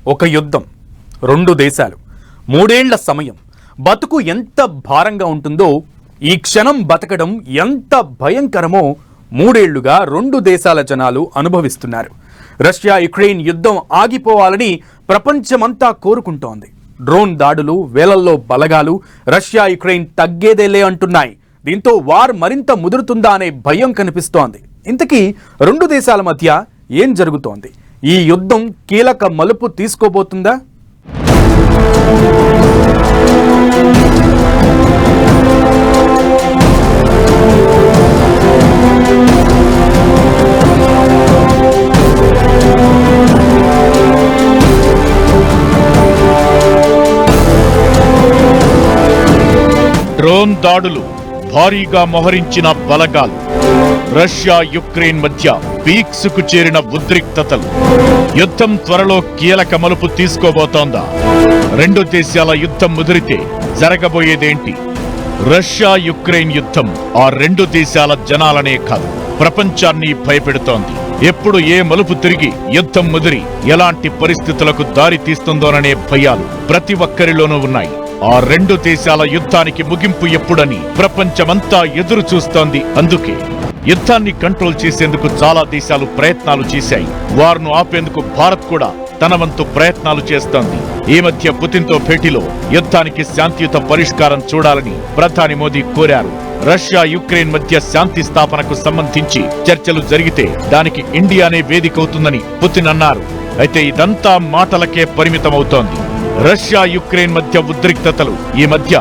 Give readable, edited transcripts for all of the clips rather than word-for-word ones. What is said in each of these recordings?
ఒక యుద్ధం, రెండు దేశాలు, మూడేళ్ల సమయం. బతుకు ఎంత భారంగా ఉంటుందో, ఈ క్షణం బతకడం ఎంత భయంకరమో మూడేళ్లుగా రెండు దేశాల జనాలు అనుభవిస్తున్నారు. రష్యా యుక్రెయిన్ యుద్ధం ఆగిపోవాలని ప్రపంచమంతా కోరుకుంటోంది. డ్రోన్ దాడులు, వేలల్లో బలగాలు రష్యా యుక్రెయిన్ తగ్గేదేలే అంటున్నాయి. దీంతో వార్ మరింత ముదురుతుందా అనే భయం కనిపిస్తోంది. ఇంతకీ రెండు దేశాల మధ్య ఏం జరుగుతోంది? ఈ యుద్ధం కీలక మలుపు తీసుకోబోతుందా? డ్రోన్ దాడులు, భారీగా మోహరించిన బలగాలు, రష్యా యుక్రెయిన్ మధ్య పీక్స్కు చేరిన ఉద్రిక్తతలు. యుద్ధం త్వరలో కీలక మలుపు తీసుకోబోతోందా? రెండు దేశాల యుద్ధం ముదిరితే జరగబోయేదేంటి? రష్యా యుక్రెయిన్ యుద్ధం ఆ రెండు దేశాల జనాలనే కాదు, ప్రపంచాన్ని భయపెడుతోంది. ఎప్పుడు ఏ మలుపు తిరిగి యుద్ధం ముదిరి ఎలాంటి పరిస్థితులకు దారి తీస్తుందోననే భయాలు ప్రతి ఒక్కరిలోనూ ఉన్నాయి. ఆ రెండు దేశాల యుద్ధానికి ముగింపు ఎప్పుడని ప్రపంచమంతా ఎదురు చూస్తోంది. అందుకే యుద్ధాన్ని కంట్రోల్ చేసేందుకు చాలా దేశాలు ప్రయత్నాలు చేశాయి. వార్ను ఆపేందుకు భారత్ కూడా తన వంతు ప్రయత్నాలు చేస్తోంది. ఈ మధ్య పుతిన్తో భేటీలో యుద్ధానికి శాంతియుత పరిష్కారం చూడాలని ప్రధాని మోదీ కోరారు. రష్యా యుక్రెయిన్ మధ్య శాంతి స్థాపనకు సంబంధించి చర్చలు జరిగితే దానికి ఇండియానే వేదికవుతుందని పుతిన్ అన్నారు. అయితే ఇదంతా మాటలకే పరిమితమవుతోంది. రష్యా యుక్రెయిన్ మధ్య ఉద్రిక్తతలు ఈ మధ్య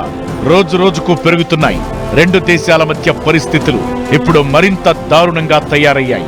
రోజు రోజుకు పెరుగుతున్నాయి. రెండు దేశాల మధ్య పరిస్థితులు ఇప్పుడు మరింత దారుణంగా తయారయ్యాయి.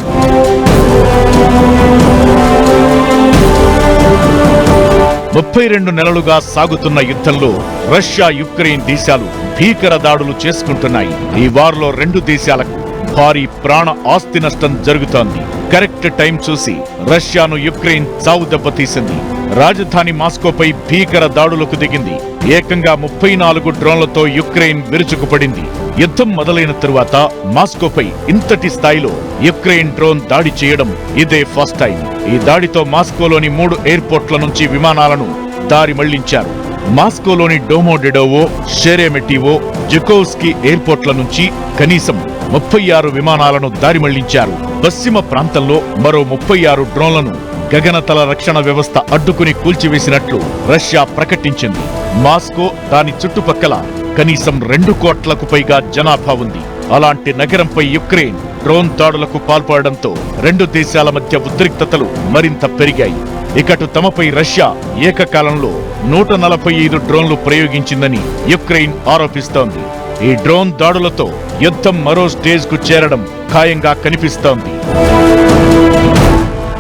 32 నెలలుగా సాగుతున్న యుద్ధంలో రష్యా యుక్రెయిన్ దేశాలు భీకర దాడులు చేసుకుంటున్నాయి. ఈ వార్లో రెండు దేశాలకు భారీ ప్రాణ ఆస్తి నష్టం జరుగుతోంది. కరెక్ట్ టైం చూసి రష్యాను యుక్రెయిన్ చావు దెబ్బతీసింది. రాజధాని మాస్కోపై భీకర దాడులకు దిగింది. ఏకంగా 34 డ్రోన్లతో యుక్రెయిన్ విరుచుకుపడింది. యుద్ధం మొదలైన తరువాత మాస్కోపై ఇంతటి స్థాయిలో యుక్రెయిన్ డ్రోన్ దాడి చేయడం ఇదే ఫస్ట్ టైం. ఈ దాడితో మాస్కోలోని 3 ఎయిర్పోర్ట్ల నుంచి విమానాలను దారి మళ్లించారు. మాస్కోలోని డోమోడెడోవో, షెరెమెటివో, జుకోవ్స్కీ ఎయిర్పోర్ట్ల నుంచి కనీసం 36 విమానాలను దారి మళ్లించారు. పశ్చిమ ప్రాంతంలో మరో 36 డ్రోన్లను గగనతల రక్షణ వ్యవస్థ అడ్డుకుని కూల్చివేసినట్లు రష్యా ప్రకటించింది. మాస్కో, దాని చుట్టుపక్కల కనీసం 2 కోట్లకు పైగా జనాభా ఉంది. అలాంటి నగరంపై యుక్రెయిన్ డ్రోన్ దాడులకు పాల్పడడంతో రెండు దేశాల మధ్య ఉద్రిక్తతలు మరింత పెరిగాయి. ఇకటు తమపై రష్యా ఏకకాలంలో 145 డ్రోన్లు ప్రయోగించిందని యుక్రెయిన్ ఆరోపిస్తోంది. ఈ డ్రోన్ దాడులతో యుద్ధం మరో స్టేజ్కు చేరడం ఖాయంగా కనిపిస్తోంది.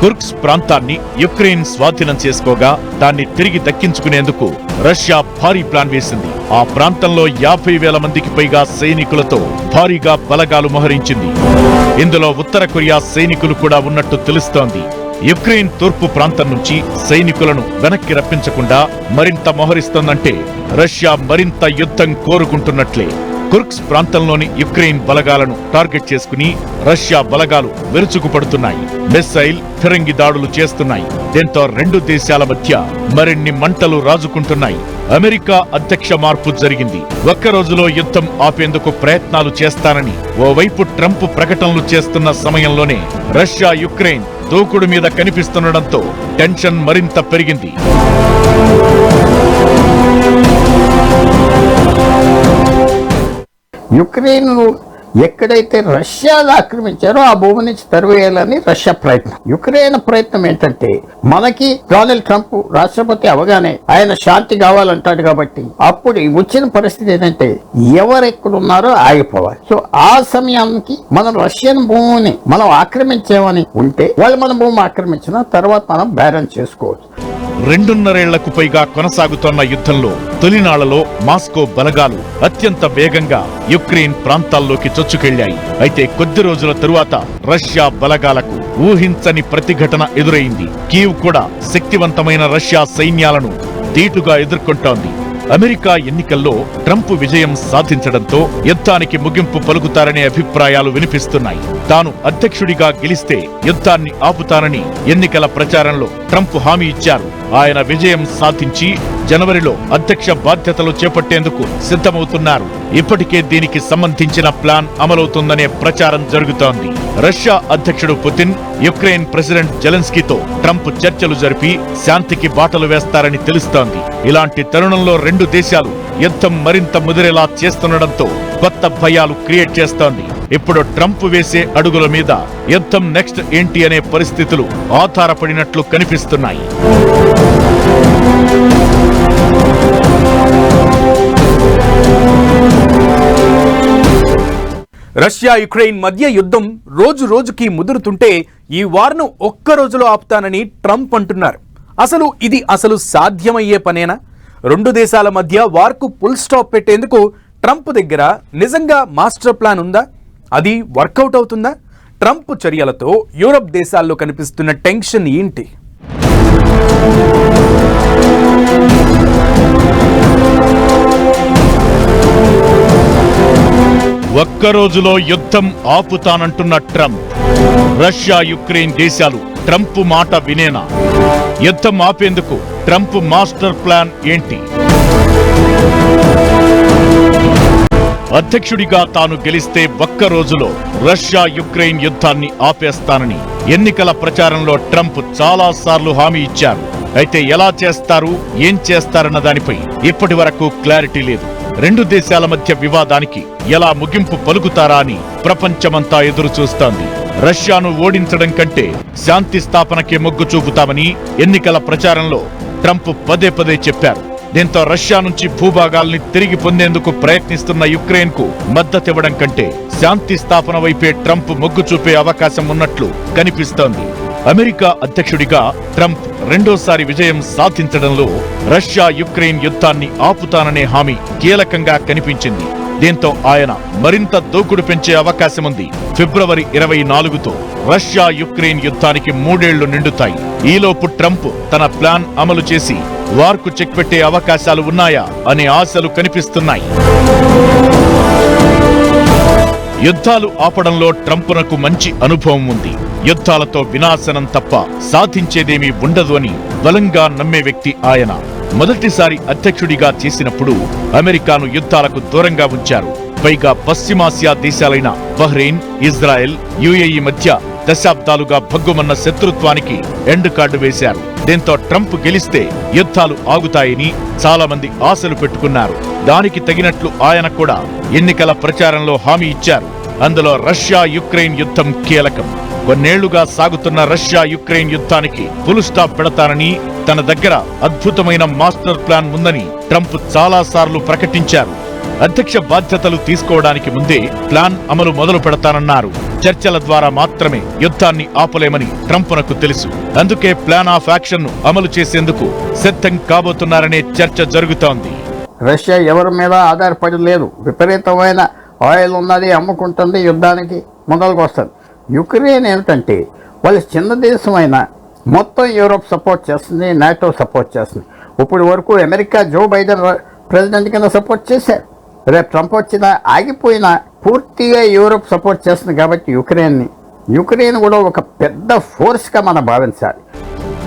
కుర్స్క్ ప్రాంతాన్ని యుక్రెయిన్ స్వాధీనం చేసుకోగా దాన్ని తిరిగి దక్కించుకునేందుకు రష్యా భారీ ప్లాన్ వేసింది. ఆ ప్రాంతంలో 50,000 మందికి పైగా సైనికులతో భారీగా బలగాలు మోహరించింది. ఇందులో ఉత్తర కొరియా సైనికులు కూడా ఉన్నట్టు తెలుస్తోంది. యుక్రెయిన్ తూర్పు ప్రాంతం నుంచి సైనికులను వెనక్కి రప్పించకుండా మరింత మోహరిస్తోందంటే రష్యా మరింత యుద్ధం కోరుకుంటున్నట్లే. కుర్స్క్ ప్రాంతంలోని యుక్రెయిన్ బలగాలను టార్గెట్ చేసుకుని రష్యా బలగాలు విరుచుకుపడుతున్నాయి. మిస్సైల్, ఫిరంగి దాడులు చేస్తున్నాయి. దీంతో రెండు దేశాల మధ్య మరిన్ని మంటలు రాజుకుంటున్నాయి. అమెరికా అధ్యక్ష మార్పు జరిగింది. ఒక్క రోజులో యుద్ధం ఆపేందుకు ప్రయత్నాలు చేస్తానని ఓవైపు ట్రంప్ ప్రకటనలు చేస్తున్న సమయంలోనే రష్యా యుక్రెయిన్ దూకుడు మీద కనిపిస్తుండటంతో టెన్షన్ మరింత పెరిగింది. యుక్రెయిన్ ఎక్కడైతే రష్యా ఆక్రమించారో ఆ భూమి నుంచి తరివేయాలని రష్యా ప్రయత్నం. యుక్రెయిన్ ప్రయత్నం ఏంటంటే, మనకి డొనాల్డ్ ట్రంప్ రాష్ట్రపతి అవగానే ఆయన శాంతి కావాలంటాడు. కాబట్టి అప్పుడు వచ్చిన పరిస్థితి ఏంటంటే ఎవరెక్కడున్నారో ఆగిపోవాలి. సో ఆ సమయానికి మనం రష్యన్ భూమిని మనం ఆక్రమించామని ఉంటే వాళ్ళు మన భూమి ఆక్రమించిన తర్వాత మనం బేరం చేసుకోవచ్చు. 2.5 ఏళ్లకు పైగా కొనసాగుతోన్న యుద్ధంలో తొలినాళ్లలో మాస్కో బలగాలు అత్యంత వేగంగా యుక్రెయిన్ ప్రాంతాల్లోకి చొచ్చుకెళ్లాయి. అయితే కొద్ది రోజుల తరువాత రష్యా బలగాలకు ఊహించని ప్రతిఘటన ఎదురైంది. కీవ్ కూడా శక్తివంతమైన రష్యా సైన్యాలను ధీటుగా ఎదుర్కొంటోంది. అమెరికా ఎన్నికల్లో ట్రంప్ విజయం సాధించడంతో యుద్ధానికి ముగింపు పలుకుతారనే అభిప్రాయాలు వినిపిస్తున్నాయి. తాను అధ్యక్షుడిగా గెలిస్తే యుద్ధాన్ని ఆపుతానని ఎన్నికల ప్రచారంలో ట్రంప్ హామీ ఇచ్చారు. ఆయన విజయం సాధించి జనవరిలో అధ్యక్ష బాధ్యతలు చేపట్టేందుకు సిద్ధమవుతున్నారు. ఇప్పటికే దీనికి సంబంధించిన ప్లాన్ అమలవుతుందనే ప్రచారం జరుగుతోంది. రష్యా అధ్యక్షుడు పుతిన్ యుక్రెయిన్ ప్రెసిడెంట్ జెలెన్స్కీతో ట్రంప్ చర్చలు జరిపి శాంతికి బాటలు వేస్తారని తెలుస్తోంది. ఇలాంటి తరుణంలో రెండు దేశాలు యుద్ధం మరింత ముదిరేలా చేస్తుండటంతో కొత్త భయాలు క్రియేట్ చేస్తోంది. ఇప్పుడు ట్రంప్ వేసే అడుగుల మీద యుద్ధం నెక్స్ట్ ఏంటి అనే పరిస్థితులు ఆధారపడినట్లు కనిపిస్తున్నాయి. రష్యా యుక్రెయిన్ మధ్య యుద్ధం రోజు రోజుకి ముదురుతుంటే ఈ వార్ను ఒక్క రోజులో ఆపుతానని ట్రంప్ అంటున్నారు. అసలు సాధ్యమయ్యే పనేనా? రెండు దేశాల మధ్య వార్కు ఫుల్ స్టాప్ పెట్టేందుకు ట్రంప్ దగ్గర నిజంగా మాస్టర్ ప్లాన్ ఉందా? అది వర్కౌట్ అవుతుందా? ట్రంప్ చర్యలతో యూరప్ దేశాల్లో కనిపిస్తున్న టెన్షన్ ఏంటి? ఒక్క రోజులో యుద్ధం ఆపుతానంటున్న ట్రంప్. రష్యా యుక్రెయిన్ దేశాలు ట్రంప్ మాట వినేనా? యుద్ధం ఆపేందుకు ట్రంప్ మాస్టర్ ప్లాన్ ఏంటి? అధ్యక్షుడిగా తాను గెలిస్తే ఒక్క రోజులో రష్యా యుక్రెయిన్ యుద్ధాన్ని ఆపేస్తానని ఎన్నికల ప్రచారంలో ట్రంప్ చాలా సార్లు హామీ ఇచ్చారు. అయితే ఎలా చేస్తారు, ఏం చేస్తారన్న దానిపై ఇప్పటి వరకు క్లారిటీ లేదు. రెండు దేశాల మధ్య వివాదానికి ఎలా ముగింపు పలుకుతారా అని ప్రపంచమంతా ఎదురు చూస్తోంది. రష్యాను ఓడించడం కంటే శాంతి స్థాపనకే మొగ్గు చూపుతామని ఎన్నికల ప్రచారంలో ట్రంప్ పదే పదే చెప్పారు. దీంతో రష్యా నుంచి భూభాగాల్ని తిరిగి పొందేందుకు ప్రయత్నిస్తున్న యుక్రెయిన్ కు మద్దతివ్వడం కంటే శాంతి స్థాపన వైపే ట్రంప్ మొగ్గు చూపే అవకాశం ఉన్నట్లు కనిపిస్తోంది. అమెరికా అధ్యక్షుడిగా ట్రంప్ రెండోసారి విజయం సాధించడంలో రష్యా యుక్రెయిన్ యుద్ధాన్ని ఆపుతాననే హామీ కీలకంగా కనిపించింది. దీంతో ఆయన మరింత దూకుడు పెంచే అవకాశముంది. ఫిబ్రవరి 24తో రష్యా యుక్రెయిన్ యుద్ధానికి 3 ఏళ్లు నిండుతాయి. ఈలోపు ట్రంప్ తన ప్లాన్ అమలు చేసి వార్కు చెక్ పెట్టే అవకాశాలు ఉన్నాయా అనే ఆశలు కనిపిస్తున్నాయి. యుద్ధాలు ఆపడంలో ట్రంప్నకు మంచి అనుభవం ఉంది. యుద్ధాలతో వినాశనం తప్ప సాధించేదేమీ ఉండదు అని బలంగా నమ్మే వ్యక్తి ఆయన. మొదటిసారి అధ్యక్షుడిగా చేసినప్పుడు అమెరికాను యుద్ధాలకు దూరంగా ఉంచారు. పైగా పశ్చిమాసియా దేశాలైన బహ్రెయిన్, ఇజ్రాయెల్, యుఏఈ మధ్య దశాబ్దాలుగా భగ్గుమన్న శత్రుత్వానికి ఎండ్ కార్డు వేశారు. దీంతో ట్రంప్ గెలిస్తే యుద్ధాలు ఆగుతాయని చాలా మంది ఆశలు పెట్టుకున్నారు. దానికి తగినట్లు ఆయన కూడా ఎన్నికల ప్రచారంలో హామీ ఇచ్చారు. అందులో రష్యా యుక్రెయిన్ యుద్ధం కీలకం. కొన్నేళ్లుగా సాగుతున్న రష్యా యుక్రెయిన్ యుద్ధానికి ఫుల్ స్టాప్ పెడతానని, తన దగ్గర అద్భుతమైన మాస్టర్ ప్లాన్ ఉందని ట్రంప్ చాలా సార్లు ప్రకటించారు. అధ్యక్ష బాధ్యతలు తీసుకోవడానికి ముందే ప్లాన్ అమలు మొదలు పెడతానన్నారు. చర్చల ద్వారా మాత్రమే యుద్ధాన్ని ఆపలేమని ట్రంప్నకు తెలుసు. అందుకే ప్లాన్ ఆఫ్ యాక్షన్ ను అమలు చేసేందుకు సిద్ధం కాబోతున్నారనే చర్చ జరుగుతోంది. రష్యా ఎవరి మీద ఆధారపడి లేదు. విపరీతమైన ఆయిల్ ఉన్నది, అమ్ముకుంటుంది, యుద్ధానికి ముందరకు వస్తుంది. యుక్రెయిన్ ఏమిటంటే వాళ్ళు చిన్న దేశం అయినా మొత్తం యూరోప్ సపోర్ట్ చేస్తుంది, నాటో సపోర్ట్ చేస్తుంది. ఇప్పుడు వరకు అమెరికా జో బైడెన్ ప్రెసిడెంట్ కింద సపోర్ట్ చేశారు. రేపు ట్రంప్ వచ్చినా ఆగిపోయినా పూర్తిగా యూరోప్ సపోర్ట్ చేస్తుంది. కాబట్టి యుక్రెయిన్ కూడా ఒక పెద్ద ఫోర్స్గా మనం భావించాలి.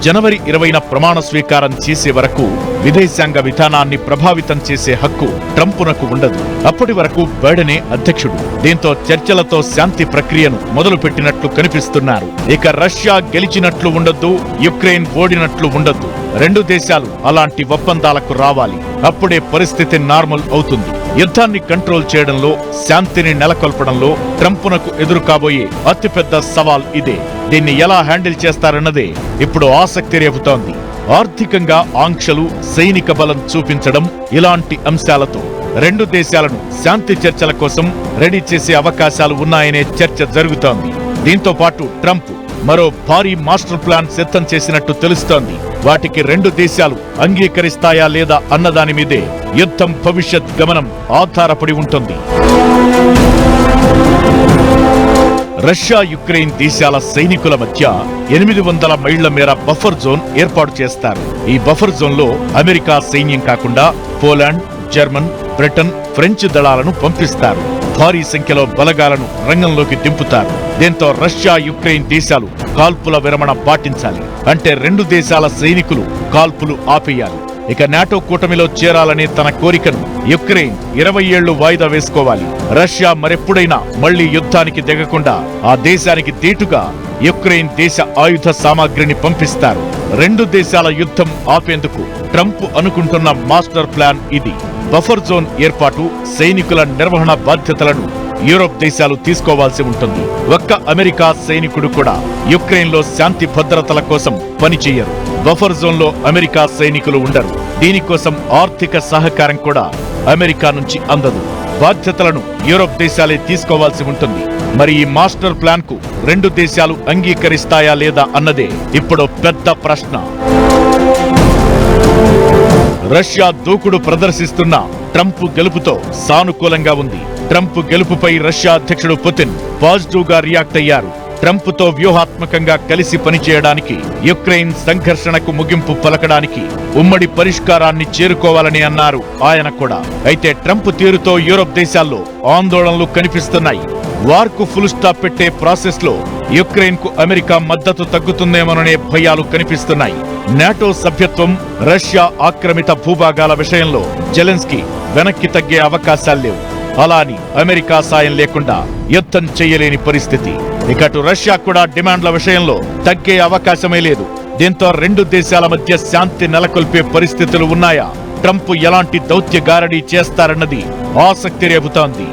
జనవరి 20న ప్రమాణ స్వీకారం చేసే వరకు విదేశాంగ విధానాన్ని ప్రభావితం చేసే హక్కు ట్రంప్నకు ఉండదు. అప్పటి వరకు బైడెనే అధ్యక్షుడు. దీంతో చర్చలతో శాంతి ప్రక్రియను మొదలు పెట్టినట్లు కనిపిస్తున్నారు. ఇక రష్యా గెలిచినట్లు ఉండొద్దు, యుక్రెయిన్ ఓడినట్లు ఉండొద్దు. రెండు దేశాలు అలాంటి ఒప్పందాలకు రావాలి. అప్పుడే పరిస్థితి నార్మల్ అవుతుంది. యుద్ధాన్ని కంట్రోల్ చేయడంలో, శాంతిని నెలకొల్పడంలో ట్రంప్నకు ఎదురు కాబోయే అతిపెద్ద సవాల్ ఇదే. దీన్ని ఎలా హ్యాండిల్ చేస్తారన్నదే ఇప్పుడు ఆసక్తి రేపుతోంది. ఆర్థికంగా ఆంక్షలు, సైనిక బలం చూపించడం ఇలాంటి అంశాలతో రెండు దేశాలను శాంతి చర్చల కోసం రెడీ చేసే అవకాశాలు ఉన్నాయనే చర్చ జరుగుతోంది. దీంతో పాటు ట్రంప్ మరో భారీ మాస్టర్ ప్లాన్ సిద్ధం చేసినట్టు తెలుస్తోంది. వాటికి రెండు దేశాలు అంగీకరిస్తాయా లేదా అన్నదాని మీదే యుద్ధం భవిష్యత్ గమనం ఆధారపడి ఉంటుంది. రష్యా యుక్రెయిన్ దేశాల సైనికుల మధ్య 800 మైళ్ల మేర బఫర్ జోన్ ఏర్పాటు చేస్తారు. ఈ బఫర్ జోన్ లో అమెరికా సైన్యం కాకుండా పోలాండ్, జర్మన్, బ్రిటన్, ఫ్రెంచ్ దళాలను పంపిస్తారు. భారీ సంఖ్యలో బలగాలను రంగంలోకి దింపుతారు. దీంతో రష్యా, యుక్రెయిన్ దేశాలు కాల్పుల విరమణ పాటించాలి. అంటే రెండు దేశాల సైనికులు కాల్పులు ఆపేయాలి. ఇక నాటో కూటమిలో చేరాలనే తన కోరికను యుక్రెయిన్ 20 ఏళ్లు వాయిదా వేసుకోవాలి. రష్యా మరెప్పుడైనా మళ్లీ యుద్ధానికి దిగకుండా ఆ దేశానికి దీటుగా యుక్రెయిన్ దేశ ఆయుధ సామాగ్రిని పంపిస్తారు. రెండు దేశాల యుద్ధం ఆపేందుకు ట్రంప్ అనుకుంటున్న మాస్టర్ ప్లాన్ ఇది. బఫర్ జోన్ ఏర్పాటు, సైనికుల నిర్వహణ బాధ్యతలను యూరోప్ దేశాలు తీసుకోవాల్సి ఉంటుంది. ఒక్క అమెరికా సైనికుడు కూడా యుక్రెయిన్లో శాంతి భద్రతల కోసం పనిచేయరు. బఫర్ జోన్ లో అమెరికా సైనికులు ఉండరు. దీనికోసం ఆర్థిక సహకారం కూడా అమెరికా నుంచి అందదు. బాధ్యతలను యూరోప్ దేశాలే తీసుకోవాల్సి ఉంటుంది. మరి ఈ మాస్టర్ ప్లాన్ కు రెండు దేశాలు అంగీకరిస్తాయా లేదా అన్నదే ఇప్పుడు పెద్ద ప్రశ్న. రష్యా దూకుడు ప్రదర్శిస్తున్న ట్రంప్ గెలుపుతో సానుకూలంగా ఉంది. ట్రంప్ గెలుపుపై రష్యా అధ్యక్షుడు పుతిన్ పాజిటివ్ గా రియాక్ట్ అయ్యారు. ట్రంప్ తో వ్యూహాత్మకంగా కలిసి పనిచేయడానికి, యుక్రెయిన్ సంఘర్షణకు ముగింపు పలకడానికి ఉమ్మడి పరిష్కారాన్ని చేరుకోవాలని అన్నారు ఆయన కూడా. అయితే ట్రంప్ తీరుతో యూరోప్ దేశాల్లో ఆందోళనలు కనిపిస్తున్నాయి. వార్ కు ఫుల్ స్టాప్ పెట్టే ప్రాసెస్ లో యుక్రెయిన్ కు అమెరికా మద్దతు తగ్గుతుందేమోననే భయాలు కనిపిస్తున్నాయి. నాటో సభ్యత్వం, రష్యా ఆక్రమిత భూభాగాల విషయంలో జెలెన్స్కీ వెనక్కి తగ్గే అవకాశాల్లేవు. అలా అని అమెరికా సాయం లేకుండా యుద్ధం చేయలేని పరిస్థితి. ఇకటు రష్యా కూడా డిమాండ్ల విషయంలో తగ్గే అవకాశమే లేదు. దీంతో రెండు దేశాల మధ్య శాంతి నెలకొల్పే పరిస్థితులు ఉన్నాయా? ట్రంప్ ఎలాంటి దౌత్య గారడీ చేస్తారన్నది ఆసక్తి రేపుతోంది.